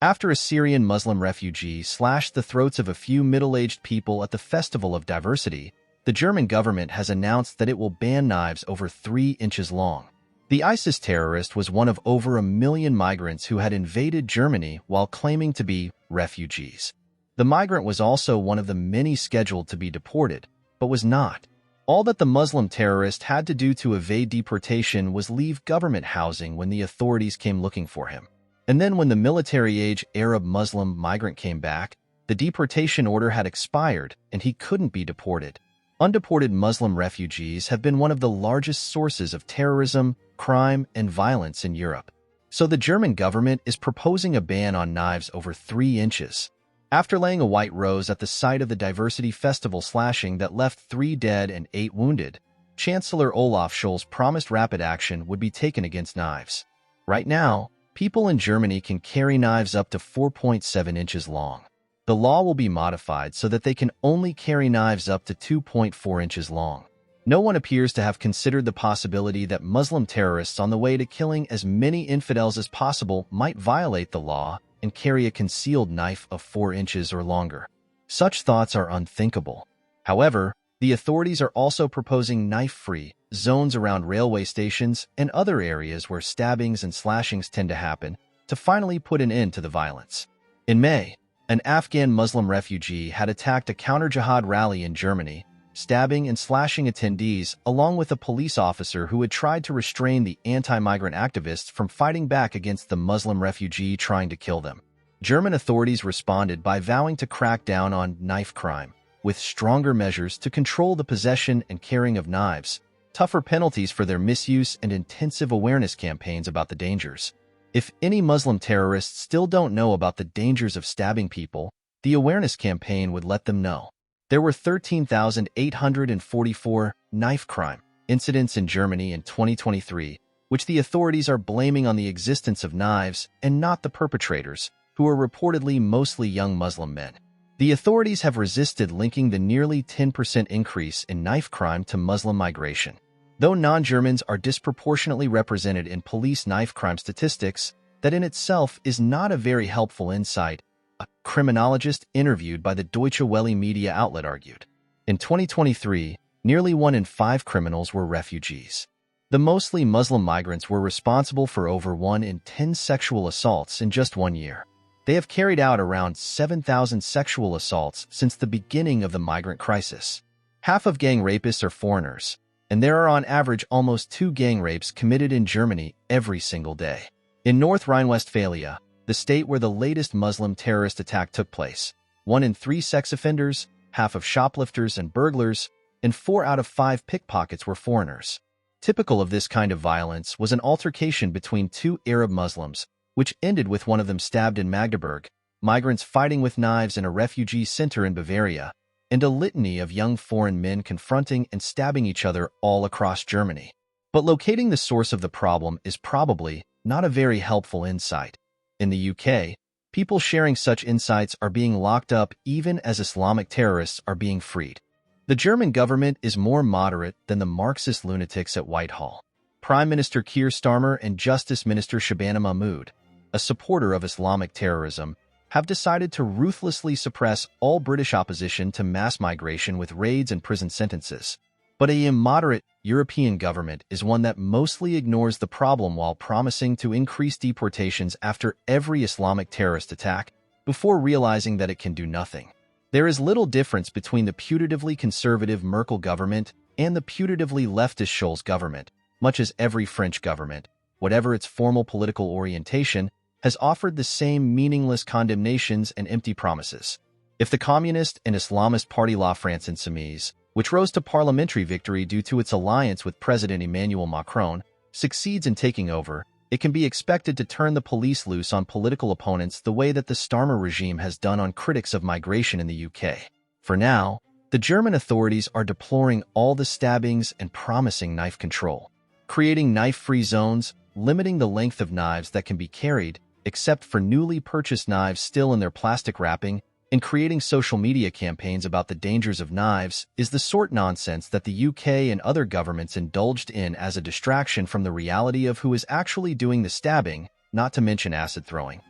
After a Syrian Muslim refugee slashed the throats of a few middle-aged people at the Festival of Diversity, the German government has announced that it will ban knives over 3 inches long. The ISIS terrorist was one of over 1 million migrants who had invaded Germany while claiming to be refugees. The migrant was also one of the many scheduled to be deported, but was not. All that the Muslim terrorist had to do to evade deportation was leave government housing when the authorities came looking for him. And then when the military-age Arab Muslim migrant came back, the deportation order had expired and he couldn't be deported. Undeported Muslim refugees have been one of the largest sources of terrorism, crime, and violence in Europe. So the German government is proposing a ban on knives over 3 inches. After laying a white rose at the site of the Diversity Festival slashing that left 3 dead and 8 wounded, Chancellor Olaf Scholz promised rapid action would be taken against knives. Right now, people in Germany can carry knives up to 4.7 inches long. The law will be modified so that they can only carry knives up to 2.4 inches long. No one appears to have considered the possibility that Muslim terrorists on the way to killing as many infidels as possible might violate the law and carry a concealed knife of 4 inches or longer. Such thoughts are unthinkable. However, the authorities are also proposing knife-free zones around railway stations and other areas where stabbings and slashings tend to happen to finally put an end to the violence. In May, an Afghan Muslim refugee had attacked a counter-jihad rally in Germany, stabbing and slashing attendees along with a police officer who had tried to restrain the anti-migrant activists from fighting back against the Muslim refugee trying to kill them. German authorities responded by vowing to crack down on knife crime, with stronger measures to control the possession and carrying of knives, tougher penalties for their misuse, and intensive awareness campaigns about the dangers. If any Muslim terrorists still don't know about the dangers of stabbing people, the awareness campaign would let them know. There were 13,844 knife crime incidents in Germany in 2023, which the authorities are blaming on the existence of knives and not the perpetrators, who are reportedly mostly young Muslim men. The authorities have resisted linking the nearly 10% increase in knife crime to Muslim migration. Though non-Germans are disproportionately represented in police knife crime statistics, that in itself is not a very helpful insight, a criminologist interviewed by the Deutsche Welle media outlet argued. In 2023, nearly 1 in 5 criminals were refugees. The mostly Muslim migrants were responsible for over 1 in 10 sexual assaults in just 1 year. They have carried out around 7,000 sexual assaults since the beginning of the migrant crisis. Half of gang rapists are foreigners, and there are on average almost 2 gang rapes committed in Germany every single day. In North Rhine-Westphalia, the state where the latest Muslim terrorist attack took place, 1 in 3 sex offenders, half of shoplifters and burglars, and 4 out of 5 pickpockets were foreigners. Typical of this kind of violence was an altercation between 2 Arab Muslims, which ended with one of them stabbed in Magdeburg, migrants fighting with knives in a refugee center in Bavaria, and a litany of young foreign men confronting and stabbing each other all across Germany. But locating the source of the problem is probably not a very helpful insight. In the UK, people sharing such insights are being locked up even as Islamic terrorists are being freed. The German government is more moderate than the Marxist lunatics at Whitehall. Prime Minister Keir Starmer and Justice Minister Shabana Mahmood, a supporter of Islamic terrorism, have decided to ruthlessly suppress all British opposition to mass migration with raids and prison sentences. But a immoderate European government is one that mostly ignores the problem while promising to increase deportations after every Islamic terrorist attack, before realizing that it can do nothing. There is little difference between the putatively conservative Merkel government and the putatively leftist Scholz government, much as every French government, whatever its formal political orientation, has offered the same meaningless condemnations and empty promises. If the Communist and Islamist Parti La France Insoumise, which rose to parliamentary victory due to its alliance with President Emmanuel Macron, succeeds in taking over, it can be expected to turn the police loose on political opponents the way that the Starmer regime has done on critics of migration in the UK. For now, the German authorities are deploring all the stabbings and promising knife control, creating knife-free zones, limiting the length of knives that can be carried, except for newly purchased knives still in their plastic wrapping, and creating social media campaigns about the dangers of knives is the sort nonsense that the UK and other governments indulged in as a distraction from the reality of who is actually doing the stabbing, not to mention acid throwing.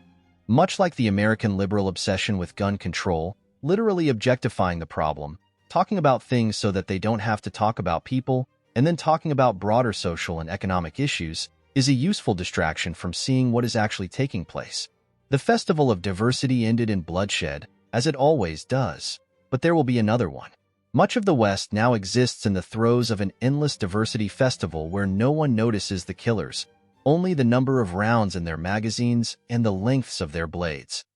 Much like the American liberal obsession with gun control, literally objectifying the problem, talking about things so that they don't have to talk about people, and then talking about broader social and economic issues, is a useful distraction from seeing what is actually taking place. The Festival of Diversity ended in bloodshed, as it always does, but there will be another one. Much of the West now exists in the throes of an endless diversity festival where no one notices the killers, only the number of rounds in their magazines and the lengths of their blades.